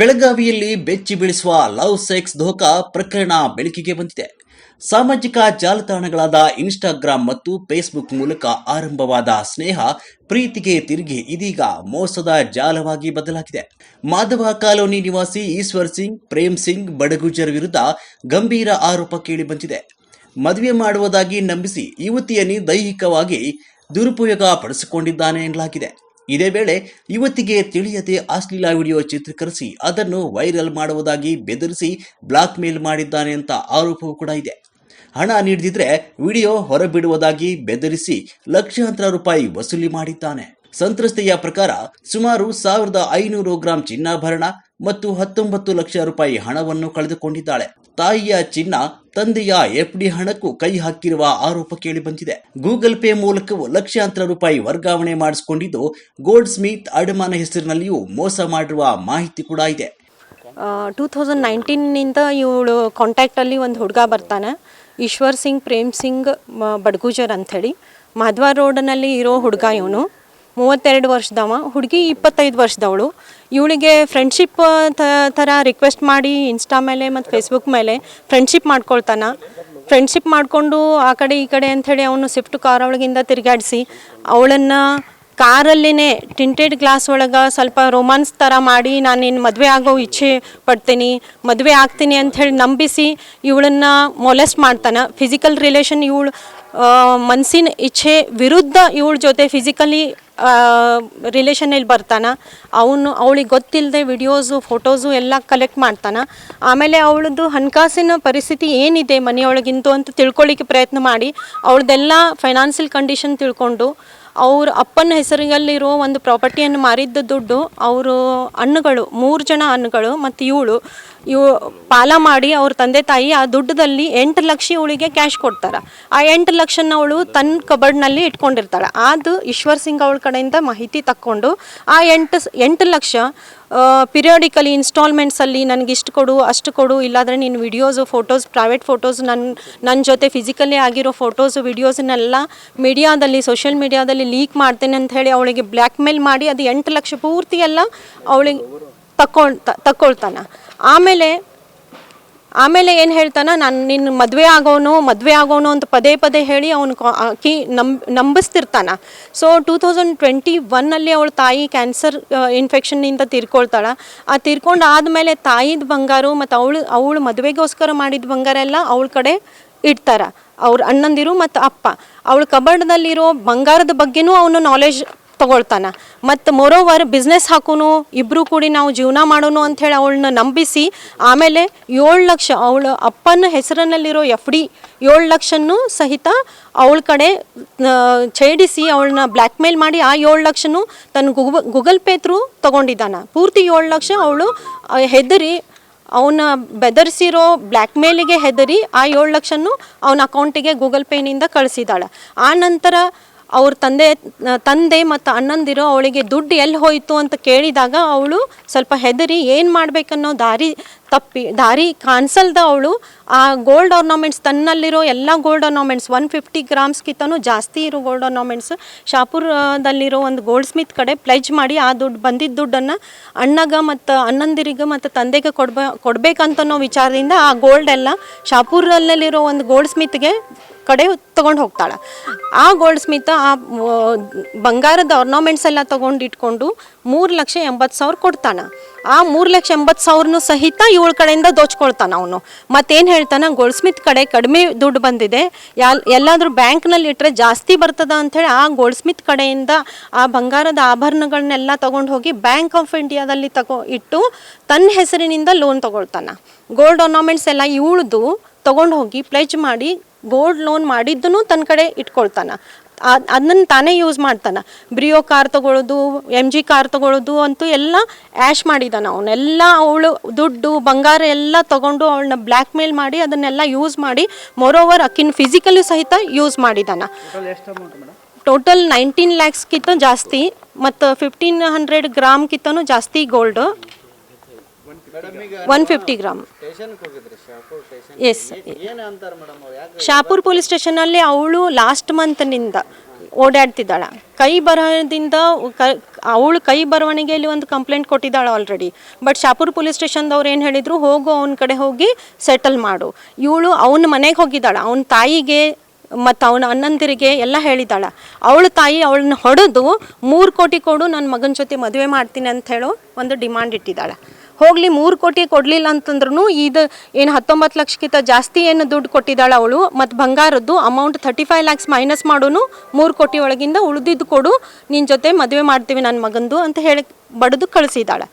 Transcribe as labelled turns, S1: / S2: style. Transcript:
S1: ಬೆಳಗಾವಿಯಲ್ಲಿ ಬೆಚ್ಚಿ ಬೀಳಿಸುವ love sex ಧೋಕಾ ಪ್ರಕರಣ ಬೆಳಕಿಗೆ ಬಂದಿದೆ. ಸಾಮಾಜಿಕ ಜಾಲತಾಣಗಳಾದ ಇನ್ಸ್ಟಾಗ್ರಾಂ ಮತ್ತು ಫೇಸ್ಬುಕ್ ಮೂಲಕ ಆರಂಭವಾದ ಸ್ನೇಹ ಪ್ರೀತಿಗೆ ತಿರುಗಿ ಇದೀಗ ಮೋಸದ ಜಾಲವಾಗಿ ಬದಲಾಗಿದೆ. ಮಾಧವ ಕಾಲೋನಿ ನಿವಾಸಿ ಈಶ್ವರ್ ಸಿಂಗ್, ಪ್ರೇಮ್ ಸಿಂಗ್ ಬಡಗುಜರ್ ವಿರುದ್ಧ ಗಂಭೀರ ಆರೋಪ ಕೇಳಿ ಬಂದಿದೆ. ಮದುವೆ ಮಾಡುವುದಾಗಿ ನಂಬಿಸಿ ಯುವತಿಯನ್ನು ದೈಹಿಕವಾಗಿ ದುರುಪಯೋಗ ಪಡಿಸಿಕೊಂಡಿದ್ದಾನೆ ಎನ್ನಲಾಗಿದೆ. ಇದೇ ವೇಳೆ ಯುವತಿಗೆ ತಿಳಿಯದೆ ಅಶ್ಲೀಲ ವಿಡಿಯೋ ಚಿತ್ರೀಕರಿಸಿ ಅದನ್ನು ವೈರಲ್ ಮಾಡುವುದಾಗಿ ಬೆದರಿಸಿ ಬ್ಲಾಕ್ ಮೇಲ್ ಮಾಡಿದ್ದಾನೆ ಅಂತ ಆರೋಪವೂ ಕೂಡ ಇದೆ. ಹಣ ನೀಡದಿದ್ರೆ ವಿಡಿಯೋ ಹೊರಬಿಡುವುದಾಗಿ ಬೆದರಿಸಿ ಲಕ್ಷಾಂತರ ರೂಪಾಯಿ ವಸೂಲಿ ಮಾಡಿದ್ದಾನೆ. ಸಂತ್ರಸ್ತೆಯ ಪ್ರಕಾರ ಸುಮಾರು 1500 ಗ್ರಾಂ ಚಿನ್ನಾಭರಣ ಮತ್ತು 19 ಲಕ್ಷ ರೂಪಾಯಿ ಹಣವನ್ನು ಕಳೆದುಕೊಂಡಿದ್ದಾಳೆ. ತಾಯಿಯ ಚಿನ್ನ, ತಂದೆಯ ಎಫ್ಡಿ ಹಣಕ್ಕೂ ಕೈ ಹಾಕಿರುವ ಆರೋಪ ಕೇಳಿ ಬಂದಿದೆ. ಗೂಗಲ್ ಪೇ ಮೂಲಕವೂ ಲಕ್ಷಾಂತರ ರೂಪಾಯಿ ವರ್ಗಾವಣೆ ಮಾಡಿಸಿಕೊಂಡಿದ್ದು, ಗೋಲ್ಡ್ ಸ್ಮಿತ್ ಅಡಮಾನ ಹೆಸರಿನಲ್ಲಿಯೂ ಮೋಸ ಮಾಡಿರುವ ಮಾಹಿತಿ ಕೂಡ ಇದೆ.
S2: 2019 ಇವಳು ಕಾಂಟ್ಯಾಕ್ಟಲ್ಲಿ ಒಂದು ಹುಡುಗ ಬರ್ತಾನೆ, ಈಶ್ವರ್ ಸಿಂಗ್, ಪ್ರೇಮ್ ಸಿಂಗ್ ಬಡ್ಗೂಜರ್ ಅಂಥೇಳಿ. ಮಾಧವ ರೋಡ್ನಲ್ಲಿ ಇರೋ ಹುಡುಗ. ಇವನು 32 ವರ್ಷದವ, ಹುಡುಗಿ 25 ವರ್ಷದವಳು. ಇವಳಿಗೆ ಫ್ರೆಂಡ್ಶಿಪ್ ಥರ ರಿಕ್ವೆಸ್ಟ್ ಮಾಡಿ ಇನ್ಸ್ಟಾ ಮೇಲೆ ಮತ್ತು ಫೇಸ್ಬುಕ್ ಮೇಲೆ ಫ್ರೆಂಡ್ಶಿಪ್ ಮಾಡ್ಕೊಳ್ತಾನೆ. ಫ್ರೆಂಡ್ಶಿಪ್ ಮಾಡಿಕೊಂಡು ಆ ಕಡೆ ಈ ಕಡೆ ಅಂಥೇಳಿ ಅವನು ಸ್ವಿಫ್ಟ್ ಕಾರ್ ಒಳಗಿಂದ ತಿರುಗಾಡಿಸಿ ಅವಳನ್ನು ಕಾರಲ್ಲಿನೇ ಟಿಂಟೆಡ್ ಗ್ಲಾಸ್ ಒಳಗೆ ಸ್ವಲ್ಪ ರೊಮಾನ್ಸ್ ಥರ ಮಾಡಿ, ನಾನು ನಿನ್ನ ಮದುವೆ ಆಗೋ ಇಚ್ಛೆ ಪಡ್ತೀನಿ, ಮದುವೆ ಆಗ್ತೀನಿ ಅಂಥೇಳಿ ನಂಬಿಸಿ ಇವಳನ್ನು ಮೊಲೆಸ್ಟ್ ಮಾಡ್ತಾನೆ. ಫಿಸಿಕಲ್ ರಿಲೇಷನ್ ಇವಳು ಮನಸ್ಸಿನ ಇಚ್ಛೆ ವಿರುದ್ಧ ಇವಳ ಜೊತೆ ಫಿಸಿಕಲಿ ರಿಲೇಷನಲ್ಲಿ ಬರ್ತಾನೆ. ಅವಳಿಗೆ ಗೊತ್ತಿಲ್ಲದೆ ವಿಡಿಯೋಸು, ಫೋಟೋಸು ಎಲ್ಲ ಕಲೆಕ್ಟ್ ಮಾಡ್ತಾನೆ. ಆಮೇಲೆ ಅವಳದ್ದು ಹಣಕಾಸಿನ ಪರಿಸ್ಥಿತಿ ಏನಿದೆ ಮನೆಯೊಳಗಿಂತು ಅಂತ ತಿಳ್ಕೊಳ್ಳಿಕ್ಕೆ ಪ್ರಯತ್ನ ಮಾಡಿ ಅವಳದೆಲ್ಲ ಫೈನಾನ್ಷಿಯಲ್ ಕಂಡೀಷನ್ ತಿಳ್ಕೊಂಡು ಅವ್ರ ಅಪ್ಪನ ಹೆಸರಿನಲ್ಲಿರೋ ಒಂದು ಪ್ರಾಪರ್ಟಿಯನ್ನು ಮಾರಿದ್ದ ದುಡ್ಡು ಅವರು ಅಣ್ಣಗಳು 3 ಜನ ಅಣ್ಣಗಳು ಮತ್ತು ಇವಳು ಪಾಲ ಮಾಡಿ ಅವ್ರ ತಂದೆ ತಾಯಿ ಆ ದುಡ್ಡದಲ್ಲಿ 8 ಲಕ್ಷ ಇವಳಿಗೆ ಕ್ಯಾಶ್ ಕೊಡ್ತಾರೆ. ಆ 8 ಲಕ್ಷನ ಅವಳು ತನ್ನ ಕಬರ್ಡ್ನಲ್ಲಿ ಇಟ್ಕೊಂಡಿರ್ತಾಳೆ. ಅದು ಈಶ್ವರ್ ಸಿಂಗ್ ಅವಳ ಕಡೆಯಿಂದ ಮಾಹಿತಿ ತಕ್ಕೊಂಡು ಆ 8 ಲಕ್ಷ ಪಿರಿಯಾಡಿಕಲಿ ಇನ್ಸ್ಟಾಲ್ಮೆಂಟ್ಸಲ್ಲಿ ನನಗೆ ಇಷ್ಟು ಕೊಡು, ಅಷ್ಟು ಕೊಡು, ಇಲ್ಲಾಂದರೆ ನೀನು ವಿಡಿಯೋಸು, ಫೋಟೋಸ್, ಪ್ರೈವೇಟ್ ಫೋಟೋಸ್, ನನ್ನ ಜೊತೆ ಫಿಸಿಕಲಿ ಆಗಿರೋ ಫೋಟೋಸು, ವಿಡಿಯೋಸನ್ನೆಲ್ಲ ಮೀಡಿಯಾದಲ್ಲಿ, ಸೋಷಿಯಲ್ ಮೀಡಿಯಾದಲ್ಲಿ ಲೀಕ್ ಮಾಡ್ತೇನೆ ಅಂತ ಹೇಳಿ ಅವಳಿಗೆ ಬ್ಲ್ಯಾಕ್ ಮೇಲ್ ಮಾಡಿ ಅದು 8 ಲಕ್ಷ ಪೂರ್ತಿ ಎಲ್ಲ ಅವಳಿಗೆ ತಕ್ಕೊಳ್ತಾನೆ. ಆಮೇಲೆ ಏನು ಹೇಳ್ತಾನೆ, ನಾನು ನಿನ್ನ ಮದುವೆ ಆಗೋನು ಅಂತ ಪದೇ ಪದೇ ಹೇಳಿ ಅವನು ನಂಬಿಸ್ತಿರ್ತಾನೆ. ಸೊ 2021 ಅವಳ ತಾಯಿ ಕ್ಯಾನ್ಸರ್ ಇನ್ಫೆಕ್ಷನ್ನಿಂದ ತೀರ್ಕೊಳ್ತಾಳೆ. ಆ ತೀರ್ಕೊಂಡು ಆದಮೇಲೆ ತಾಯಿದ ಬಂಗಾರ ಮತ್ತು ಅವಳು ಮದುವೆಗೋಸ್ಕರ ಮಾಡಿದ ಬಂಗಾರ ಎಲ್ಲ ಅವಳ ಕಡೆ ಇಡ್ತಾರೆ ಅವ್ರ ಅಣ್ಣಂದಿರು ಮತ್ತು ಅಪ್ಪ. ಅವಳ ಕಬರ್ಡ್ದಲ್ಲಿರೋ ಬಂಗಾರದ ಬಗ್ಗೆನೂ ಅವನು ನಾಲೆಜ್ ತಗೊಳ್ತಾನೆ. ಮತ್ತು ಮೋರೋವರ್ ಬಿಸ್ನೆಸ್ ಹಾಕೋನು, ಇಬ್ಬರು ಕೂಡಿ ನಾವು ಜೀವನ ಮಾಡೋನು ಅಂಥೇಳಿ ಅವಳನ್ನ ನಂಬಿಸಿ ಆಮೇಲೆ 7 ಲಕ್ಷ ಅವಳ ಅಪ್ಪನ ಹೆಸರಿನಲ್ಲಿರೋ FD 7 ಲಕ್ಷನೂ ಸಹಿತ ಅವಳ ಕಡೆ ಛೇಡಿಸಿ ಅವಳನ್ನ ಬ್ಲ್ಯಾಕ್ ಮೇಲ್ ಮಾಡಿ ಆ 7 ಲಕ್ಷನೂ ತನ್ನ ಗೂಗಲ್ ಪೇ ಥ್ರೂ ತೊಗೊಂಡಿದ್ದಾನೆ. ಪೂರ್ತಿ 7 ಲಕ್ಷ ಅವಳು ಹೆದರಿ ಅವನ ಬೆದರಿಸಿರೋ ಬ್ಲ್ಯಾಕ್ ಮೇಲಿಗೆ ಹೆದರಿ ಆ 7 ಲಕ್ಷನೂ ಅವನ ಅಕೌಂಟಿಗೆ ಗೂಗಲ್ ಪೇನಿಂದ ಕಳಿಸಿದ್ದಾಳೆ. ಆ ನಂತರ ಅವ್ರ ತಂದೆ ಮತ್ತು ಅಣ್ಣಂದಿರೋ ಅವಳಿಗೆ ದುಡ್ಡು ಎಲ್ಲಿ ಹೋಯಿತು ಅಂತ ಕೇಳಿದಾಗ ಅವಳು ಸ್ವಲ್ಪ ಹೆದರಿ ಏನು ಮಾಡಬೇಕನ್ನೋ ದಾರಿ ಕಾಣಿಸಲ್ದ ಅವಳು ಆ ಗೋಲ್ಡ್ ಆರ್ನಮೆಂಟ್ಸ್, ತನ್ನಲ್ಲಿರೋ ಎಲ್ಲ ಗೋಲ್ಡ್ ಆರ್ನಮೆಂಟ್ಸ್ 150 ಗ್ರಾಮ್ಸ್ಗಿಂತನೂ ಜಾಸ್ತಿ ಇರೋ ಗೋಲ್ಡ್ ಆರ್ನಮೆಂಟ್ಸ್ ಶಾಪುರದಲ್ಲಿರೋ ಒಂದು ಗೋಲ್ಡ್ ಸ್ಮಿತ್ ಕಡೆ ಪ್ಲೆಜ್ ಮಾಡಿ ಆ ಬಂದಿದ್ದ ದುಡ್ಡನ್ನು ಅಣ್ಣಗೆ ಮತ್ತು ಅಣ್ಣಂದಿರಿಗೆ ಮತ್ತು ತಂದೆಗೆ ಕೊಡಬೇಕಂತನೋ ವಿಚಾರದಿಂದ ಆ ಗೋಲ್ಡ್ ಎಲ್ಲ ಶಾಪುರದಲ್ಲಿರೋ ಒಂದು ಗೋಲ್ಡ್ ಸ್ಮಿತ್ಗೆ ಕಡೆ ತೊಗೊಂಡು ಹೋಗ್ತಾಳೆ. ಆ ಗೋಲ್ಡ್ ಸ್ಮಿತ್ ಆ ಬಂಗಾರದ ಆರ್ನಮೆಂಟ್ಸ್ ಎಲ್ಲ ತೊಗೊಂಡು ಇಟ್ಕೊಂಡು 3,80,000 ಕೊಡ್ತಾನೆ. ಆ 3,80,000 ಸಹಿತ ಇವಳ ಕಡೆಯಿಂದ ದೋಚ್ಕೊಳ್ತಾನೆ ಅವನು. ಮತ್ತೇನು ಹೇಳ್ತಾನೆ, ಗೋಲ್ಡ್ ಸ್ಮಿತ್ ಕಡೆ ಕಡಿಮೆ ದುಡ್ಡು ಬಂದಿದೆ, ಎಲ್ಲಾದರೂ ಬ್ಯಾಂಕ್ನಲ್ಲಿ ಇಟ್ಟರೆ ಜಾಸ್ತಿ ಬರ್ತದ ಅಂಥೇಳಿ ಆ ಗೋಲ್ಡ್ ಸ್ಮಿತ್ ಕಡೆಯಿಂದ ಆ ಬಂಗಾರದ ಆಭರಣಗಳನ್ನೆಲ್ಲ ತೊಗೊಂಡು ಹೋಗಿ ಬ್ಯಾಂಕ್ ಆಫ್ ಇಂಡಿಯಾದಲ್ಲಿ ಇಟ್ಟು ತನ್ನ ಹೆಸರಿನಿಂದ ಲೋನ್ ತೊಗೊಳ್ತಾನೆ. ಗೋಲ್ಡ್ ಆರ್ನಮೆಂಟ್ಸ್ ಎಲ್ಲ ಇವಳದು ತೊಗೊಂಡು ಹೋಗಿ ಪ್ಲೆಜ್ ಮಾಡಿ ಗೋಲ್ಡ್ ಲೋನ್ ಮಾಡಿದ್ದೂ ತನ್ನ ಕಡೆ ಇಟ್ಕೊಳ್ತಾನೆ. ಅದನ್ನು ತಾನೇ ಯೂಸ್ ಮಾಡ್ತಾನೆ. ಬ್ರಿಯೋ ಕಾರ್ ತೊಗೊಳ್ಳೋದು, MG ಕಾರ್ ತೊಗೊಳ್ಳೋದು ಅಂತೂ ಎಲ್ಲ ಆ್ಯಶ್ ಮಾಡಿದ್ದಾನೆ ಅವನ್ನೆಲ್ಲ. ಅವಳು ದುಡ್ಡು ಬಂಗಾರ ಎಲ್ಲ ತೊಗೊಂಡು ಅವಳನ್ನ ಬ್ಲ್ಯಾಕ್ ಮೇಲ್ ಮಾಡಿ ಅದನ್ನೆಲ್ಲ ಯೂಸ್ ಮಾಡಿ ಮೋರೋವರ್ ಅಕ್ಕಿನ ಫಿಸಿಕಲಿ ಸಹಿತ ಯೂಸ್ ಮಾಡಿದ್ದಾನೆ. ಟೋಟಲ್ 19 ಲ್ಯಾಕ್ಸ್ಗಿಂತ ಜಾಸ್ತಿ ಮತ್ತು 1500 ಗ್ರಾಮ್ಗಿಂತನೂ ಜಾಸ್ತಿ ಗೋಲ್ಡು. 150 ಗ್ರಾಮ್.
S3: ಸ್ಟೇಷನ್ಗೆ ಹೋಗಿದ್ರಿ ಶಾಪುರ್ ಸ್ಟೇಷನ್?
S2: ಎಸ್.
S3: ಏನು ಅಂತಾರೆ ಮೇಡಮ್ ಅವ್ರು? ಯಾಕೆ
S2: ಶಾಪುರ್ ಪೊಲೀಸ್ ಸ್ಟೇಷನಲ್ಲಿ ಅವಳು ಲಾಸ್ಟ್ ಮಂತ್ನಿಂದ ಓಡಾಡ್ತಿದ್ದಾಳೆ. ಕೈ ಬರಹದಿಂದ ಅವಳು ಕೈ ಬರವಣಿಗೆಯಲ್ಲಿ ಒಂದು ಕಂಪ್ಲೇಂಟ್ ಕೊಟ್ಟಿದ್ದಾಳೆ ಆಲ್ರೆಡಿ. ಬಟ್ ಶಾಪುರ್ ಪೊಲೀಸ್ ಸ್ಟೇಷನ್ದವ್ರು ಏನು ಹೇಳಿದರು, ಹೋಗು ಅವನ ಕಡೆ ಹೋಗಿ ಸೆಟಲ್ ಮಾಡು. ಇವಳು ಅವನ ಮನೆಗೆ ಹೋಗಿದ್ದಾಳೆ, ಅವನ ತಾಯಿಗೆ ಮತ್ತು ಅವನ ಅಣ್ಣಂದಿರಿಗೆ ಎಲ್ಲ ಹೇಳಿದ್ದಾಳೆ. ಅವಳ ತಾಯಿ ಅವಳನ್ನ ಹೊಡೆದು 3 ಕೋಟಿ ಕೊಡು, ನನ್ನ ಮಗನ ಜೊತೆ ಮದುವೆ ಮಾಡ್ತೀನಿ ಅಂತ ಹೇಳೋ ಒಂದು ಡಿಮಾಂಡ್ ಇಟ್ಟಿದ್ದಾಳೆ. ಹೋಗಲಿ 3 ಕೋಟಿ ಕೊಡಲಿಲ್ಲ ಅಂತಂದ್ರೂ ಇದು ಏನು 19 ಲಕ್ಷಕ್ಕಿಂತ ಜಾಸ್ತಿ ಏನು ದುಡ್ಡು ಕೊಟ್ಟಿದ್ದಾಳೆ ಅವಳು, ಮತ್ತು ಬಂಗಾರದ್ದು ಅಮೌಂಟ್ 35 lakhs ಮೈನಸ್ ಮಾಡೋನು 3 ಕೋಟಿ ಒಳಗಿಂದ ಉಳಿದಿದ್ದು ಕೊಡು, ನಿನ್ನ ಜೊತೆ ಮದುವೆ ಮಾಡ್ತೀವಿ ನನ್ನ ಮಗಂದು ಅಂತ ಹೇಳಿ ಬಡಿದು ಕಳಿಸಿದ್ದಾಳೆ.